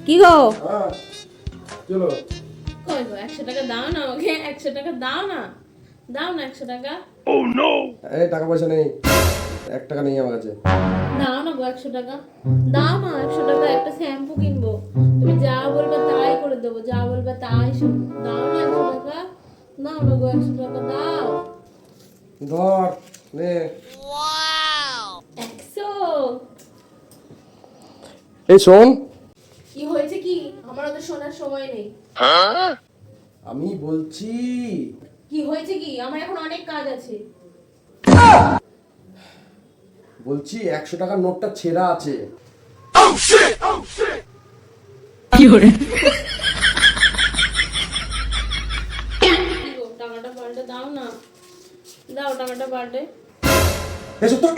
কি গো? চলো। কই গো 100 টাকা দাও না ওকে, 100 টাকা দাও না, দাও না 100 টাকা। এই টাকা পয়সা নেই, 1 টাকা নেই আমার কাছে। দাও না গো 100 টাকা, দাও না 100 টাকা, একটা শ্যাম্পু কিনবো, তুমি যা বলবে তাই করে দেবো, যা বলবে তাই শুনবো। দাও না 100 টাকা, দাও না গো 100 টাকা দাও। ধর নে। 100? এই শোন, কি হয়েছে কি? আমার ওদের শোনার সময় নেই। আমি বলছি কি হয়েছে কি? আমার এখন অনেক কাজ আছে। 100 টাকার নোটটা ছেঁড়া আছে। কি গো, টাকাটা পাল্টে দাও না, দাও টাকাটা পাল্টে। এসব তো